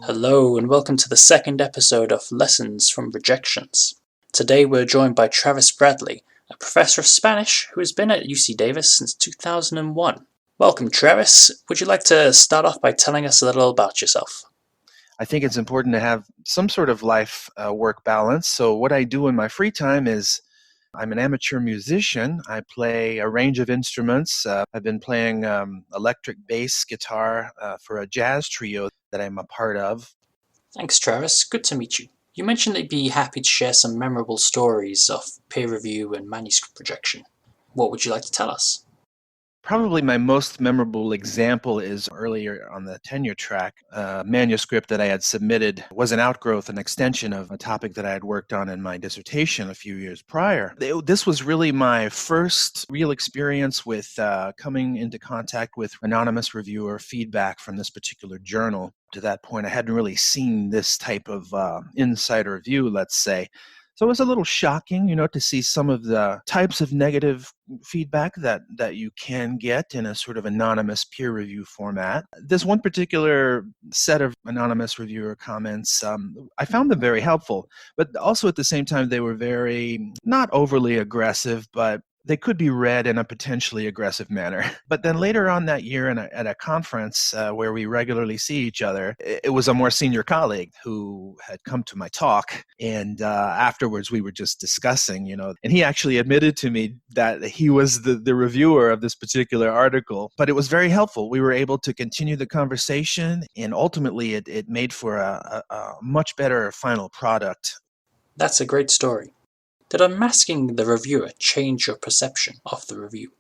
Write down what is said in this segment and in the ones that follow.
Hello, and welcome to the second episode of Lessons from Rejections. Today we're joined by Travis Bradley, a professor of Spanish who has been at UC Davis since 2001. Welcome, Travis. Would you like to start off by telling us a little about yourself? I think it's important to have some sort of life-work balance. So what I do in my free time is I'm an amateur musician. I play a range of instruments. I've been playing electric bass guitar for a jazz trio that I'm a part of. Thanks, Travis. Good to meet you. You mentioned that you'd be happy to share some memorable stories of peer review and manuscript rejection. What would you like to tell us? Probably my most memorable example is earlier on the tenure track. A manuscript that I had submitted was an outgrowth, an extension of a topic that I had worked on in my dissertation a few years prior. This was really my first real experience with coming into contact with anonymous reviewer feedback from this particular journal. To that point, I hadn't really seen this type of insider review, let's say. So it was a little shocking, to see some of the types of negative feedback that you can get in a sort of anonymous peer review format. This one particular set of anonymous reviewer comments, I found them very helpful, but also at the same time they were very, not overly aggressive, but they could be read in a potentially aggressive manner. But then later on that year at a conference where we regularly see each other, it was a more senior colleague who had come to my talk. And afterwards we were just discussing, and he actually admitted to me that he was the reviewer of this particular article. But it was very helpful. We were able to continue the conversation, and ultimately it made for a much better final product. That's a great story. Did unmasking the reviewer change your perception of the review?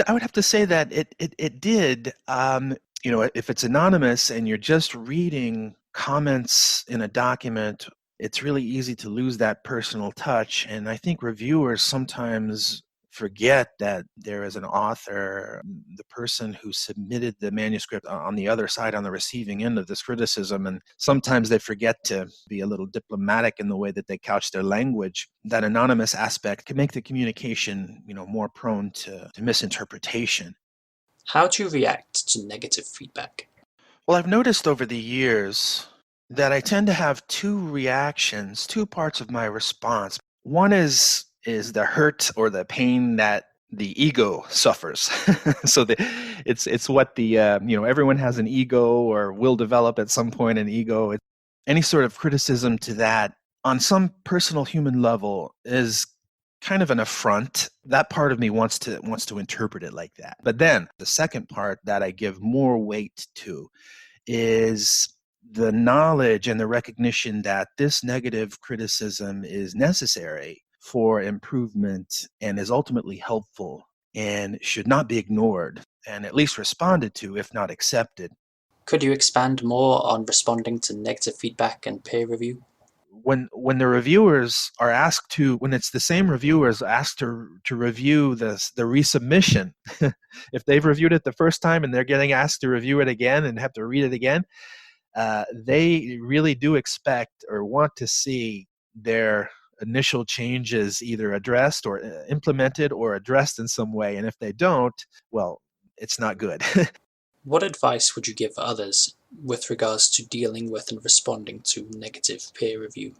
I would have to say that it did. If it's anonymous and you're just reading comments in a document, it's really easy to lose that personal touch. And I think reviewers sometimes forget that there is an author, the person who submitted the manuscript on the other side, on the receiving end of this criticism. And sometimes they forget to be a little diplomatic in the way that they couch their language. That anonymous aspect can make the communication, more prone to misinterpretation. How do you react to negative feedback? Well, I've noticed over the years that I tend to have two reactions, two parts of my response. One is the hurt or the pain that the ego suffers. So it's what the everyone has an ego or will develop at some point an ego. Any sort of criticism to that on some personal human level is kind of an affront. That part of me wants to interpret it like that. But then the second part that I give more weight to is the knowledge and the recognition that this negative criticism is necessary for improvement and is ultimately helpful and should not be ignored and at least responded to, if not accepted. Could you expand more on responding to negative feedback and peer review? When the reviewers are asked to, when it's the same reviewers asked to review the resubmission, if they've reviewed it the first time and they're getting asked to review it again and have to read it again, they really do expect or want to see their initial changes either addressed or implemented or addressed in some way. And if they don't, well, it's not good. What advice would you give others with regards to dealing with and responding to negative peer review?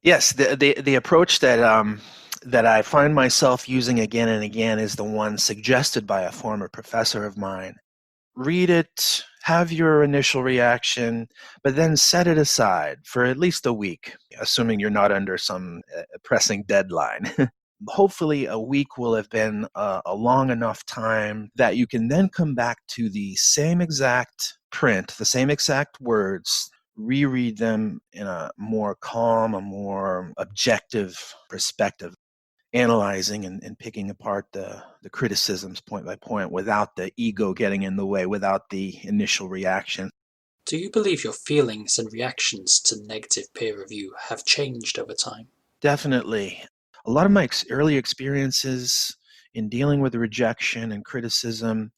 Yes, the approach that I find myself using again and again is the one suggested by a former professor of mine. Read it, have your initial reaction, but then set it aside for at least a week, assuming you're not under some pressing deadline. Hopefully a week will have been a long enough time that you can then come back to the same exact print, the same exact words, reread them in a more calm, a more objective perspective, analyzing and picking apart the criticisms point by point without the ego getting in the way, without the initial reaction. Do you believe your feelings and reactions to negative peer review have changed over time? Definitely. A lot of my early experiences in dealing with rejection and criticism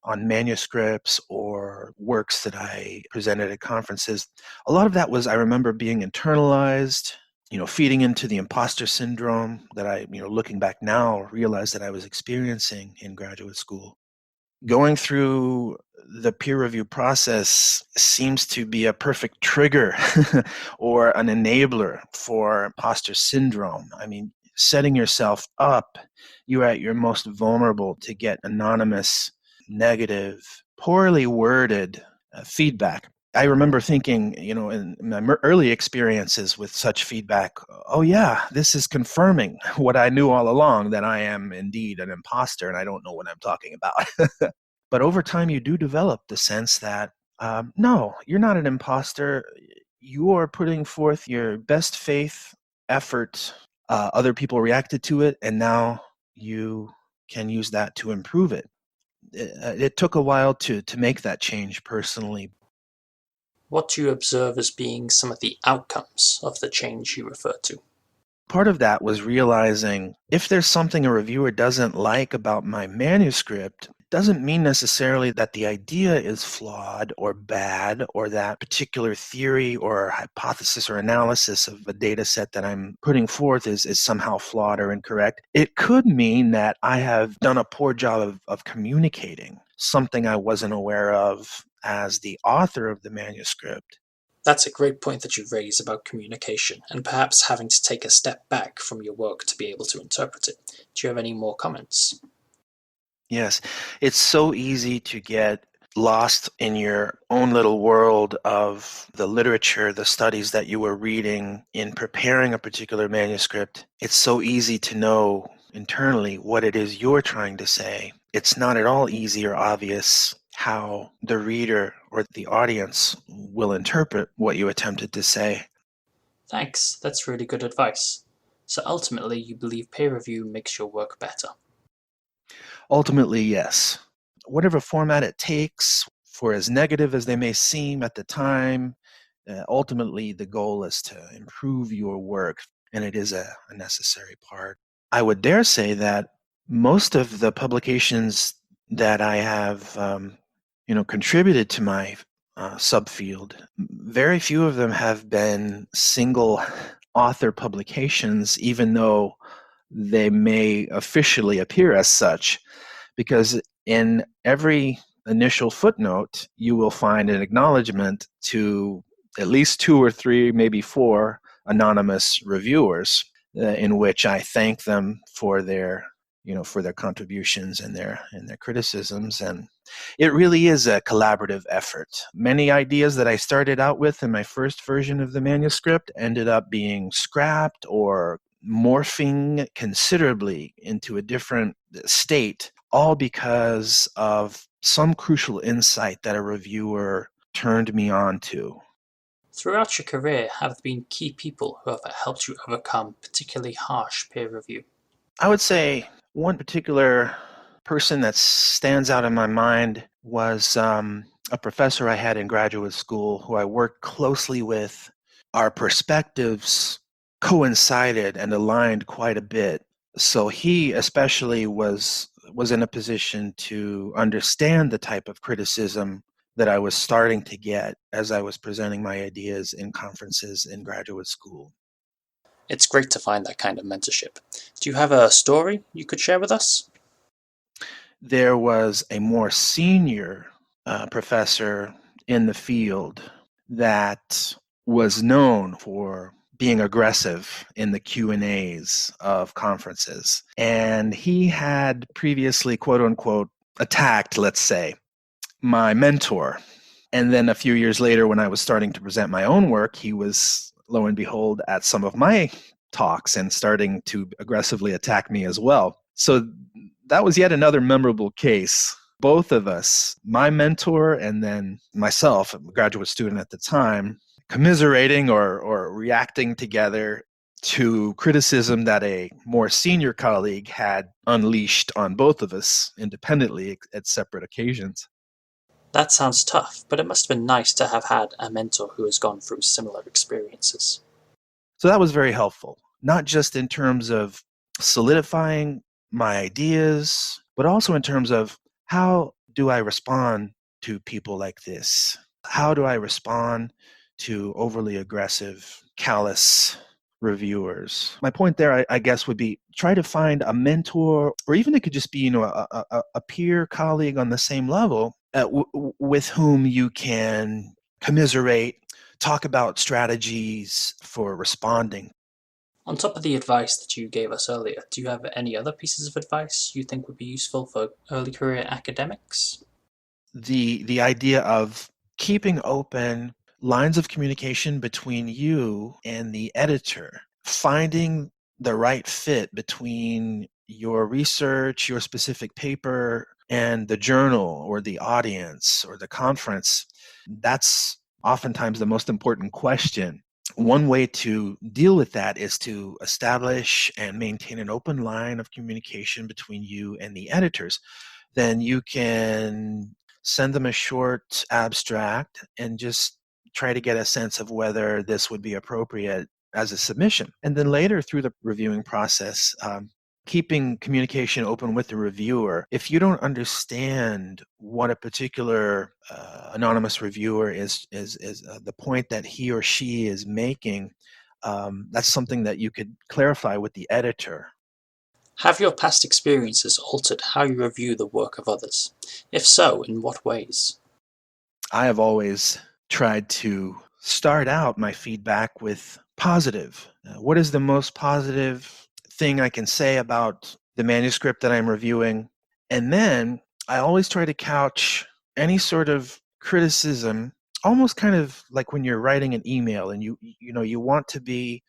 on manuscripts or works that I presented at conferences, a lot of that was, I remember, being internalized, feeding into the imposter syndrome that I, looking back now, realized that I was experiencing in graduate school. going through the peer review process seems to be a perfect trigger or an enabler for imposter syndrome. I mean, setting yourself up, you're at your most vulnerable to get anonymous, negative, poorly worded feedback. I remember thinking, in my early experiences with such feedback, oh yeah, this is confirming what I knew all along, that I am indeed an imposter and I don't know what I'm talking about. But over time, you do develop the sense that, no, you're not an imposter. You are putting forth your best faith effort. Other people reacted to it, and now you can use that to improve it. It took a while to make that change personally. What do you observe as being some of the outcomes of the change you refer to? Part of that was realizing if there's something a reviewer doesn't like about my manuscript, it doesn't mean necessarily that the idea is flawed or bad, or that particular theory or hypothesis or analysis of a data set that I'm putting forth is somehow flawed or incorrect. It could mean that I have done a poor job of communicating something I wasn't aware of as the author of the manuscript. That's a great point that you raise about communication, and perhaps having to take a step back from your work to be able to interpret it. Do you have any more comments? Yes, it's so easy to get lost in your own little world of the literature, the studies that you were reading in preparing a particular manuscript. It's so easy to know internally what it is you're trying to say. It's not at all easy or obvious how the reader or the audience will interpret what you attempted to say. Thanks, that's really good advice. So ultimately, you believe peer review makes your work better. Ultimately, yes. Whatever format it takes, for as negative as they may seem at the time, ultimately the goal is to improve your work, and it is a necessary part. I would dare say that most of the publications that I have, contributed to my subfield, very few of them have been single author publications, even though they may officially appear as such, because in every initial footnote, you will find an acknowledgement to at least 2 or 3, maybe 4 anonymous reviewers, in which I thank them for their contributions and their criticisms. And it really is a collaborative effort. Many ideas that I started out with in my first version of the manuscript ended up being scrapped or morphing considerably into a different state, all because of some crucial insight that a reviewer turned me on to. Throughout your career, have there been key people who have helped you overcome particularly harsh peer review? I would say one particular person that stands out in my mind was a professor I had in graduate school who I worked closely with. Our perspectives coincided and aligned quite a bit. So he especially was in a position to understand the type of criticism that I was starting to get as I was presenting my ideas in conferences in graduate school. It's great to find that kind of mentorship. Do you have a story you could share with us? There was a more senior professor in the field that was known for being aggressive in the Q&As of conferences. And he had previously, quote unquote, attacked, let's say, my mentor. And then a few years later, when I was starting to present my own work, he was, lo and behold, at some of my talks and starting to aggressively attack me as well. So that was yet another memorable case. Both of us, my mentor and then myself, a graduate student at the time, commiserating or reacting together to criticism that a more senior colleague had unleashed on both of us independently at separate occasions. That sounds tough, but it must have been nice to have had a mentor who has gone through similar experiences. So that was very helpful, not just in terms of solidifying my ideas, but also in terms of how do I respond to people like this? How do I respond to overly aggressive, callous reviewers. My point there, I guess, would be try to find a mentor, or even it could just be, a peer colleague on the same level with whom you can commiserate, talk about strategies for responding. On top of the advice that you gave us earlier, do you have any other pieces of advice you think would be useful for early career academics? The idea of keeping open lines of communication between you and the editor, finding the right fit between your research, your specific paper, and the journal or the audience or the conference. That's oftentimes the most important question. One way to deal with that is to establish and maintain an open line of communication between you and the editors. Then you can send them a short abstract and just try to get a sense of whether this would be appropriate as a submission. And then later through the reviewing process, keeping communication open with the reviewer. If you don't understand what a particular anonymous reviewer is the point that he or she is making, that's something that you could clarify with the editor. Have your past experiences altered how you review the work of others? If so, in what ways? I have always tried to start out my feedback with positive. What is the most positive thing I can say about the manuscript that I'm reviewing? And then I always try to couch any sort of criticism, almost kind of like when you're writing an email and you want to be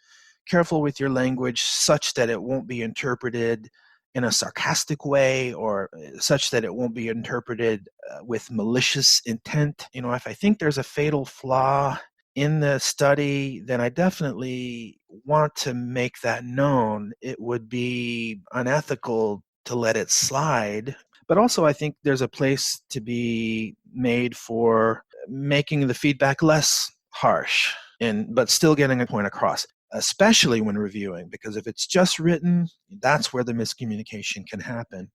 careful with your language such that it won't be interpreted in a sarcastic way or such that it won't be interpreted with malicious intent. If I think there's a fatal flaw in the study, then I definitely want to make that known. It would be unethical to let it slide. But also, I think there's a place to be made for making the feedback less harsh, but still getting a point across, especially when reviewing, because if it's just written, that's where the miscommunication can happen.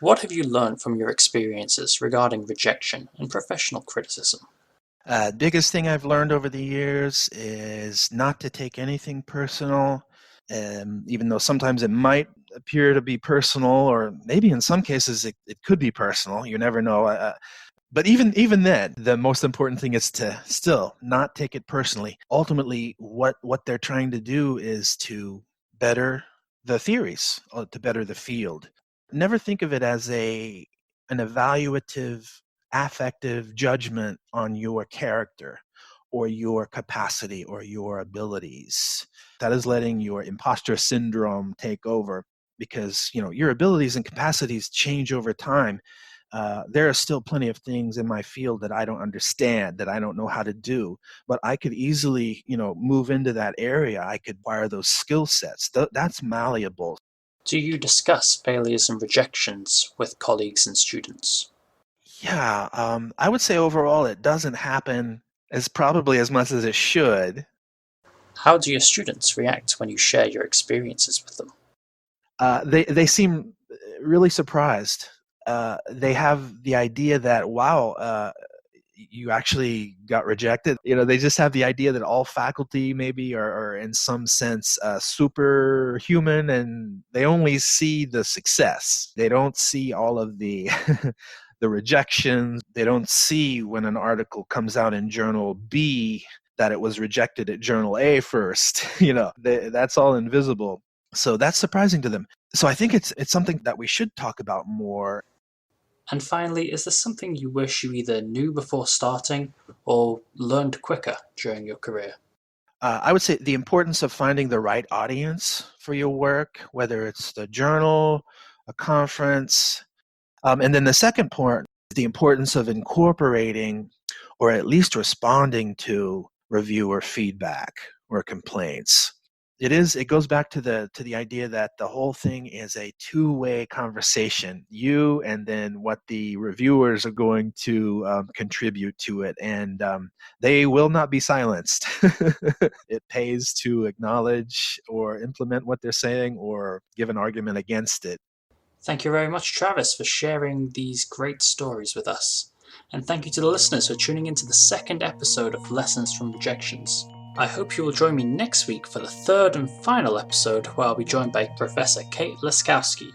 What have you learned from your experiences regarding rejection and professional criticism? Biggest thing I've learned over the years is not to take anything personal, even though sometimes it might appear to be personal, or maybe in some cases it could be personal. You never know. But even then, the most important thing is to still not take it personally. Ultimately, what they're trying to do is to better the theories, to better the field. Never think of it as an evaluative, affective judgment on your character or your capacity or your abilities. That is letting your imposter syndrome take over, because your abilities and capacities change over time. There are still plenty of things in my field that I don't understand, that I don't know how to do, but I could easily, move into that area. I could acquire those skill sets. That's malleable. Do you discuss failures and rejections with colleagues and students? Yeah, I would say overall it doesn't happen probably as much as it should. How do your students react when you share your experiences with them? They seem really surprised. They have the idea that, wow, you actually got rejected. They just have the idea that all faculty maybe are in some sense superhuman, and they only see the success. They don't see all of the the rejections. They don't see when an article comes out in Journal B that it was rejected at Journal A first. That's all invisible. So that's surprising to them. So I think it's something that we should talk about more. And finally, is there something you wish you either knew before starting or learned quicker during your career? I would say the importance of finding the right audience for your work, whether it's the journal, a conference. And then the second part, the importance of incorporating or at least responding to reviewer feedback or complaints. It goes back to the idea that the whole thing is a two-way conversation, you and then what the reviewers are going to contribute to it, and they will not be silenced. It pays to acknowledge or implement what they're saying or give an argument against it. Thank you very much, Travis, for sharing these great stories with us. And thank you to the listeners for tuning into the second episode of Lessons from Rejections. I hope you will join me next week for the third and final episode, where I'll be joined by Professor Kate Laskowski.